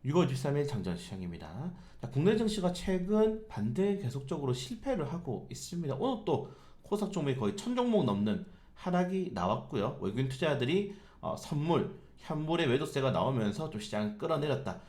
6월 13일 장전 시장입니다. 자, 국내 증시가 최근 반등에 계속적으로 실패를 하고 있습니다. 오늘 또 코스닥 종목이 거의 1000종목 넘는 하락이 나왔고요. 외국인 투자자들이 선물, 현물의 매도세가 나오면서 좀 시장을 끌어내렸다.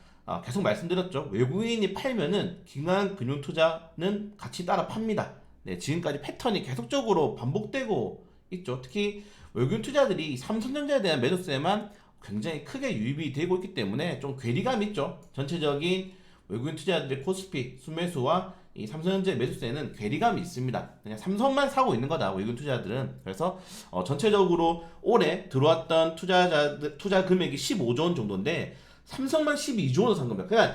계속 말씀드렸죠. 외국인이 팔면은 기관 금융 투자는 같이 따라 팝니다. 네, 지금까지 패턴이 계속적으로 반복되고 있죠. 특히 외국인 투자들이 삼성전자에 대한 매도세만 굉장히 크게 유입이 되고 있기 때문에 좀 괴리감이 있죠. 전체적인 외국인 투자자들의 코스피 수매수와 이 삼성전자 매수세는 괴리감이 있습니다. 그냥 삼성만 사고 있는 거다, 외국인 투자자들은. 그래서 전체적으로 올해 들어왔던 투자 금액이 15조 원 정도인데 삼성만 12조 원을 산 겁니다. 그냥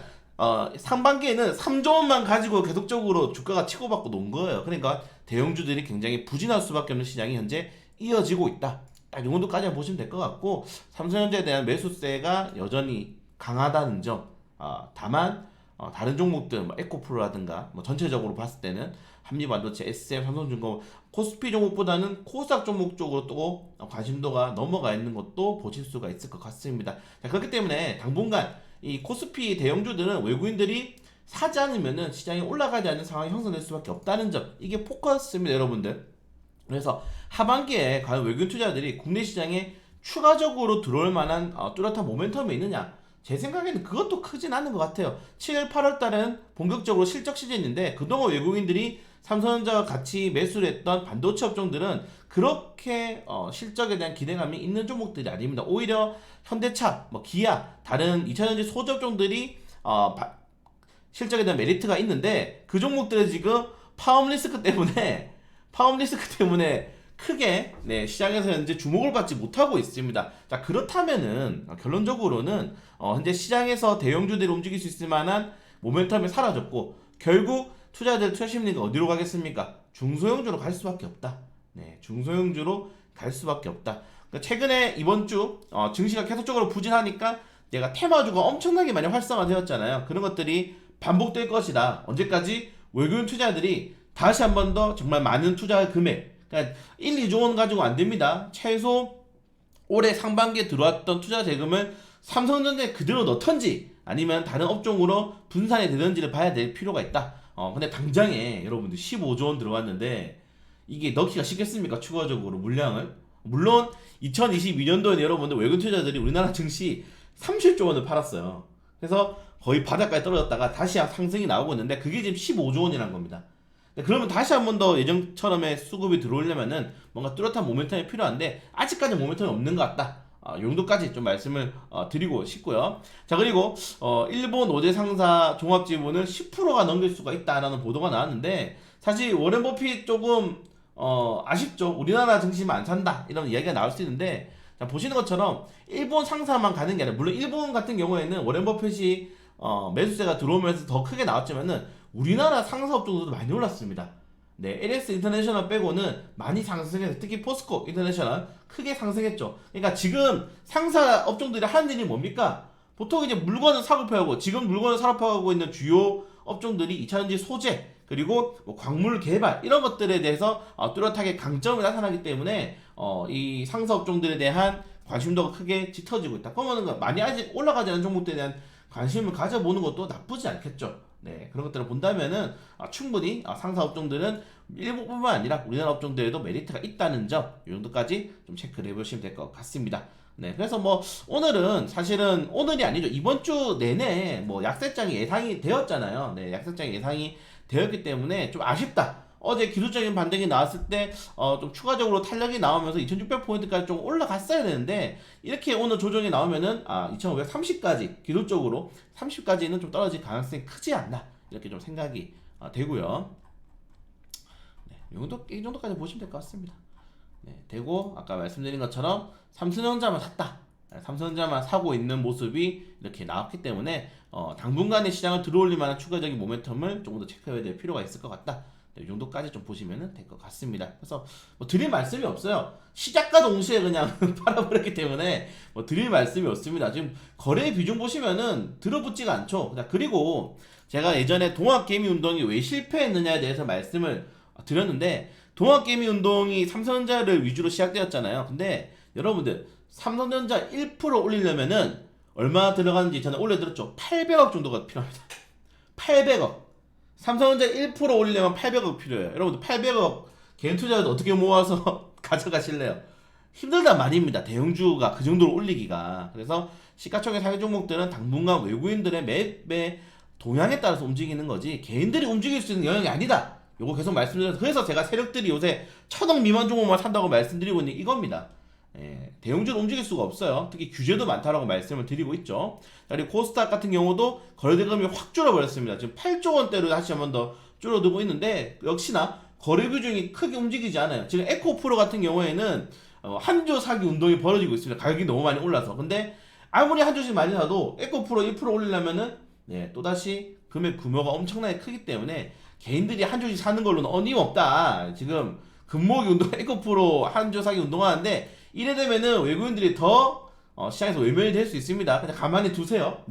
상반기에는 3조 원만 가지고 계속적으로 주가가 치고받고 논 거예요. 그러니까 대형주들이 굉장히 부진할 수밖에 없는 시장이 현재 이어지고 있다. 딱 이 정도까지만 보시면 될 것 같고, 삼성전자에 대한 매수세가 여전히 강하다는 점. 다만 다른 종목들 뭐 에코프로라든가 뭐 전체적으로 봤을 때는 한미반도체, SM, 삼성중공, 코스피 종목보다는 코스닥 종목 쪽으로 또 관심도가 넘어가 있는 것도 보실 수가 있을 것 같습니다. 자, 그렇기 때문에 당분간 이 코스피 대형주들은 외국인들이 사지 않으면은 시장이 올라가지 않는 상황이 형성될 수밖에 없다는 점, 이게 포커스입니다, 여러분들. 그래서 하반기에 과연 외국인 투자들이 국내 시장에 추가적으로 들어올 만한 뚜렷한 모멘텀이 있느냐? 제 생각에는 그것도 크진 않은 것 같아요. 7, 8월 달은 본격적으로 실적 시즌인데 그동안 외국인들이 삼성전자와 같이 매수를 했던 반도체 업종들은 그렇게 실적에 대한 기대감이 있는 종목들이 아닙니다. 오히려 현대차, 뭐 기아, 다른 2차전지 소재 업종들이 실적에 대한 메리트가 있는데 그 종목들은 지금 파업 리스크 때문에 크게 시장에서 현재 주목을 받지 못하고 있습니다. 자, 그렇다면은 결론적으로는 현재 시장에서 대형주들이 움직일 수 있을 만한 모멘텀이 사라졌고, 결국 투자 심리가 어디로 가겠습니까? 중소형주로 갈 수밖에 없다. 네, 중소형주로 갈 수밖에 없다. 그러니까 최근에 이번 주 증시가 계속적으로 부진하니까 내가 테마주가 엄청나게 많이 활성화되었잖아요. 그런 것들이 반복될 것이다. 언제까지? 외국인 투자들이 다시 한 번 더 정말 많은 투자 금액, 그러니까 1, 2조 원 가지고 안 됩니다. 최소 올해 상반기에 들어왔던 투자 자금을 삼성전자에 그대로 넣던지 아니면 다른 업종으로 분산이 되는지를 봐야 될 필요가 있다. 근데 당장에 여러분들 15조 원 들어왔는데 이게 넣기가 쉽겠습니까? 추가적으로 물량을. 물론 2022년도에 여러분들 외국인 투자자들이 우리나라 증시 30조 원을 팔았어요. 그래서 거의 바닥까지 떨어졌다가 다시 상승이 나오고 있는데 그게 지금 15조 원이라는 겁니다. 그러면 다시 한 번 더 예전처럼의 수급이 들어오려면은 뭔가 뚜렷한 모멘텀이 필요한데 아직까지 모멘텀이 없는 것 같다. 이 정도까지 좀 말씀을 드리고 싶고요. 자, 그리고 일본 5대 상사 종합지분을 10%가 넘길 수가 있다라는 보도가 나왔는데, 사실 워렌 버핏 조금 아쉽죠. 우리나라 증시만 안 산다 이런 이야기가 나올 수 있는데, 자, 보시는 것처럼 일본 상사만 가는 게 아니라, 물론 일본 같은 경우에는 워렌 버핏이 매수세가 들어오면서 더 크게 나왔지만은 우리나라 상사 업종도 많이 올랐습니다. 네, LS 인터내셔널 빼고는 많이 상승해서, 특히 포스코 인터내셔널 크게 상승했죠. 그러니까 지금 상사 업종들이 하는 일이 뭡니까? 보통 이제 물건을 사고 팔고, 지금 물건을 사고 팔고 있는 주요 업종들이 2차전지 소재, 그리고 뭐 광물 개발, 이런 것들에 대해서 뚜렷하게 강점이 나타나기 때문에 이 상사 업종들에 대한 관심도가 크게 짙어지고 있다. 그러면 많이 아직 올라가지 않은 종목들에 대한 관심을 가져보는 것도 나쁘지 않겠죠. 네, 그런 것들을 본다면은 충분히 상사 업종들은 일본뿐만 아니라 우리나라 업종들에도 메리트가 있다는 점, 이 정도까지 좀 체크를 해보시면 될 것 같습니다. 네, 그래서 뭐 오늘은 사실은 오늘이 아니죠. 이번 주 내내 뭐 약세장이 예상이 되었잖아요. 네, 약세장이 예상이 되었기 때문에 좀 아쉽다. 어제 기술적인 반등이 나왔을 때 좀 추가적으로 탄력이 나오면서 2600포인트까지 좀 올라갔어야 되는데, 이렇게 오늘 조정이 나오면은 2530까지 기술적으로 30까지는 좀 떨어질 가능성이 크지 않나, 이렇게 좀 생각이 되고요. 네, 이 정도까지 보시면 될 것 같습니다. 네, 되고 아까 말씀드린 것처럼 삼성전자만 샀다, 삼성전자만 사고 있는 모습이 이렇게 나왔기 때문에 당분간의 시장을 들어올릴 만한 추가적인 모멘텀을 조금 더 체크해야 될 필요가 있을 것 같다. 네, 이 정도까지 좀 보시면 될 것 같습니다. 그래서 뭐 드릴 말씀이 없어요. 시작과 동시에 그냥 팔아버렸기 때문에 뭐 드릴 말씀이 없습니다. 지금 거래 비중 보시면은 들어붙지가 않죠. 그리고 제가 예전에 동학개미운동이 왜 실패했느냐에 대해서 말씀을 드렸는데, 동학개미운동이 삼성전자를 위주로 시작되었잖아요. 근데 여러분들 삼성전자 1% 올리려면은 얼마 들어가는지 저는 올려드렸죠. 800억 정도가 필요합니다. 800억. 삼성전자 1% 올리려면 800억 필요해요. 여러분들 800억 개인 투자자도 어떻게 모아서 가져가실래요? 힘들단 말입니다. 대형주가 그 정도로 올리기가. 그래서 시가총액 상위 종목들은 당분간 외국인들의 매 동향에 따라서 움직이는 거지 개인들이 움직일 수 있는 영역이 아니다. 요거 계속 말씀드려서 그래서 제가 세력들이 요새 1000억 미만 종목만 산다고 말씀드리고 있는 이겁니다. 대형주를 움직일 수가 없어요. 특히 규제도 많다라고 말씀을 드리고 있죠. 그리고 코스닥 같은 경우도 거래대금이 확 줄어버렸습니다. 지금 8조 원대로 다시 한 번 더 줄어들고 있는데 역시나 거래 비중이 크게 움직이지 않아요. 지금 에코프로 같은 경우에는 한조 사기 운동이 벌어지고 있습니다. 가격이 너무 많이 올라서. 근데 아무리 한 조씩 많이 사도 에코프로 1% 올리려면은 또다시 금액 규모가 엄청나게 크기 때문에 개인들이 한 조씩 사는 걸로는 어림없다. 지금 금모기 운동, 에코프로 한조 사기 운동하는데 이래 되면은 외국인들이 더 시장에서 외면이 될 수 있습니다. 그냥 가만히 두세요.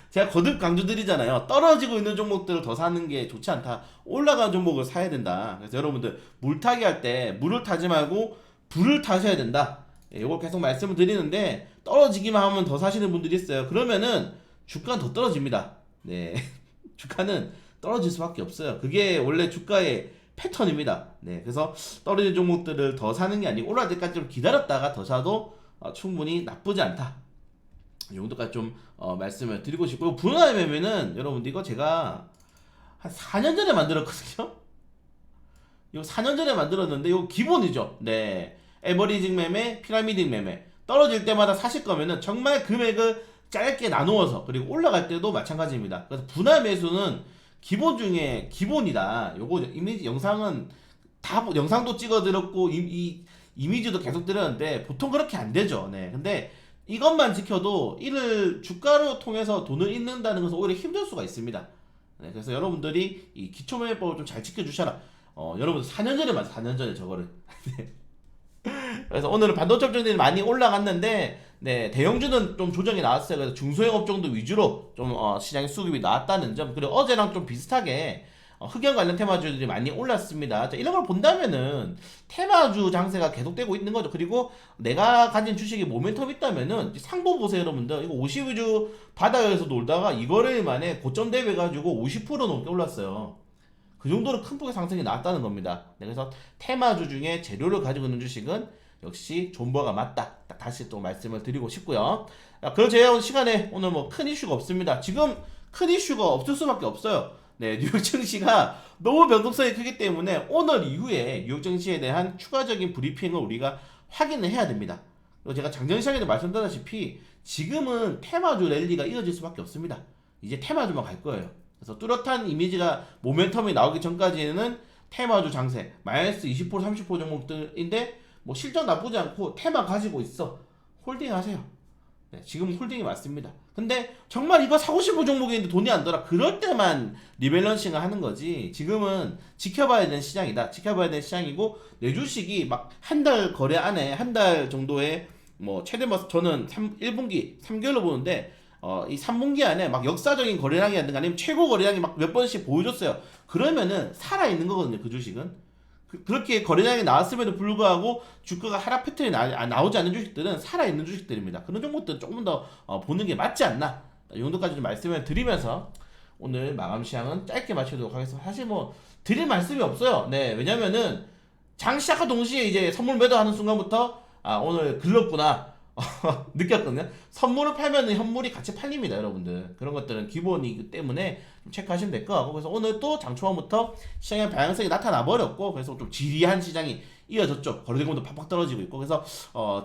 제가 거듭 강조드리잖아요. 떨어지고 있는 종목들을 더 사는 게 좋지 않다. 올라가는 종목을 사야 된다. 그래서 여러분들 물타기 할 때 물을 타지 말고 불을 타셔야 된다. 이걸 계속 말씀을 드리는데 떨어지기만 하면 더 사시는 분들이 있어요. 그러면은 주가는 더 떨어집니다. 주가는 떨어질 수밖에 없어요. 그게 원래 주가의 패턴입니다. 그래서 떨어진 종목들을 더 사는 게 아니고 올라갈 때까지 좀 기다렸다가 더 사도 충분히 나쁘지 않다. 이 정도까지 좀 말씀을 드리고 싶고요. 분할 매매는 여러분들 이거 제가 한 4년 전에 만들었거든요. 이거 4년 전에 만들었는데 이거 기본이죠. 에버리징 매매, 피라미드 매매. 떨어질 때마다 사실 거면은 정말 금액을 짧게 나누어서 그리고 올라갈 때도 마찬가지입니다. 그래서 분할 매수는 기본 중에 기본이다. 요거 이미지 영상은 다 영상도 찍어드렸고 이 이미지도 계속 드렸는데 보통 그렇게 안 되죠. 근데 이것만 지켜도 이를 주가로 통해서 돈을 잃는다는 것은 오히려 힘들 수가 있습니다. 그래서 여러분들이 이 기초매매법을 좀 잘 지켜주셔라. 여러분들 4년 전에 4년 전에 저거를. 그래서 오늘은 반도체 업종들이 많이 올라갔는데 대형주는 좀 조정이 나왔어요. 그래서 중소형 업종도 위주로 좀 시장의 수급이 나왔다는 점. 그리고 어제랑 좀 비슷하게 흑연 관련 테마주들이 많이 올랐습니다. 자, 이런 걸 본다면은 테마주 장세가 계속되고 있는 거죠. 그리고 내가 가진 주식이 모멘텀 있다면은 상보 보세요, 여러분들. 이거 50위주 바닥에서 놀다가 이거를 만에 고점 대비해가지고 50% 넘게 올랐어요. 그 정도로 큰 폭의 상승이 나왔다는 겁니다. 그래서 테마주 중에 재료를 가지고 있는 주식은 역시 존버가 맞다. 다시 또 말씀을 드리고 싶고요. 그럼 제가 시간에 오늘 뭐 큰 이슈가 없습니다. 지금 큰 이슈가 없을 수밖에 없어요. 뉴욕 증시가 너무 변동성이 크기 때문에 오늘 이후에 뉴욕 증시에 대한 추가적인 브리핑을 우리가 확인을 해야 됩니다. 그리고 제가 작년 시장에도 말씀드렸다시피 지금은 테마주 랠리가 이어질 수밖에 없습니다. 이제 테마주만 갈 거예요. 그래서 뚜렷한 이미지가 모멘텀이 나오기 전까지는 테마주 장세 마이너스 20% 30% 종목들인데 뭐 실적 나쁘지 않고 테마 가지고 있어 홀딩 하세요. 지금 홀딩이 맞습니다. 근데 정말 이거 사고 싶은 종목인데 돈이 안 들어 그럴 때만 리밸런싱을 하는 거지. 지금은 지켜봐야 되는 시장이다. 지켜봐야 되는 시장이고 내 주식이 막 한 달 거래 안에 한 달 정도의 뭐 최대 뭐 저는 1분기 3개월로 보는데 이 3분기 안에 막 역사적인 거래량이라든가 아니면 최고 거래량이 막 몇 번씩 보여줬어요. 그러면은 살아있는 거거든요. 그 주식은. 그렇게 거래량이 나왔음에도 불구하고 주가가 하락 패턴이 나오지 않는 주식들은 살아있는 주식들입니다. 그런 종목들은 조금 더 보는 게 맞지 않나. 이 정도까지 좀 말씀을 드리면서 오늘 마감 시향은 짧게 마치도록 하겠습니다. 사실 뭐 드릴 말씀이 없어요. 왜냐면은 장 시작과 동시에 이제 선물 매도하는 순간부터 오늘 글렀구나 느꼈거든요. 선물을 팔면 현물이 같이 팔립니다, 여러분들. 그런 것들은 기본이기 때문에 좀 체크하시면 될 것 같고, 그래서 오늘 또 장 초반부터 시장의 방향성이 나타나 버렸고, 그래서 좀 지리한 시장이 이어졌죠. 거래대금도 팍팍 떨어지고 있고, 그래서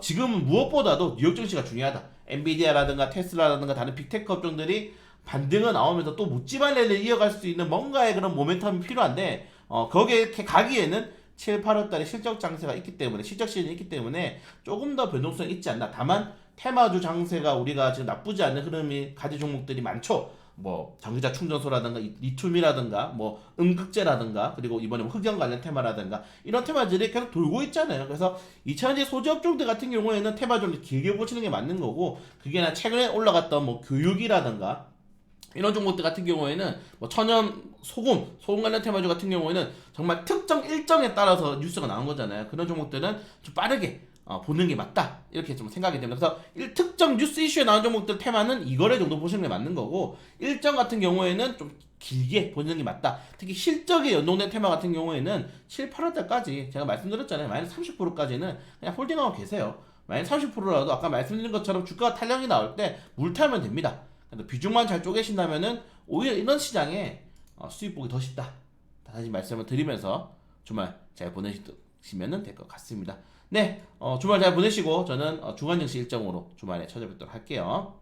지금은 무엇보다도 뉴욕 증시가 중요하다. 엔비디아라든가 테슬라라든가 다른 빅테크 업종들이 반등을 나오면서 또 묻지마 랠리를 이어갈 수 있는 뭔가의 그런 모멘텀이 필요한데, 거기에 이렇게 가기에는 7, 8월 달에 실적 장세가 있기 때문에 실적 시즌이 있기 때문에 조금 더 변동성이 있지 않나. 다만 테마주 장세가 우리가 지금 나쁘지 않은 흐름이 가지 종목들이 많죠. 뭐 전기차 충전소라든가 리튬이라든가 뭐 음극재라든가 그리고 이번에 흑연 관련 테마라든가 이런 테마들이 계속 돌고 있잖아요. 그래서 2차전지 소재 업종들 같은 경우에는 테마 좀 길게 보시는 게 맞는 거고, 그게 최근에 올라갔던 뭐 교육이라든가 이런 종목들 같은 경우에는 뭐 천연 소금 관련 테마주 같은 경우에는 정말 특정 일정에 따라서 뉴스가 나온 거잖아요. 그런 종목들은 좀 빠르게 보는 게 맞다 이렇게 좀 생각이 됩니다. 그래서 특정 뉴스 이슈에 나온 종목들 테마는 이거래 정도 보시는 게 맞는 거고, 일정 같은 경우에는 좀 길게 보는 게 맞다. 특히 실적에 연동된 테마 같은 경우에는 7, 8월달까지 제가 말씀드렸잖아요. 마이너스 30%까지는 그냥 홀딩하고 계세요. 마이너스 30%라도 아까 말씀드린 것처럼 주가 탄력이 나올 때 물타면 됩니다. 그래서 비중만 잘 쪼개신다면은 오히려 이런 시장에 수익 보기 더 쉽다. 다시 말씀을 드리면서 주말 잘 보내시면 될 것 같습니다. 네, 주말 잘 보내시고 저는 중간 증시 일정으로 주말에 찾아뵙도록 할게요.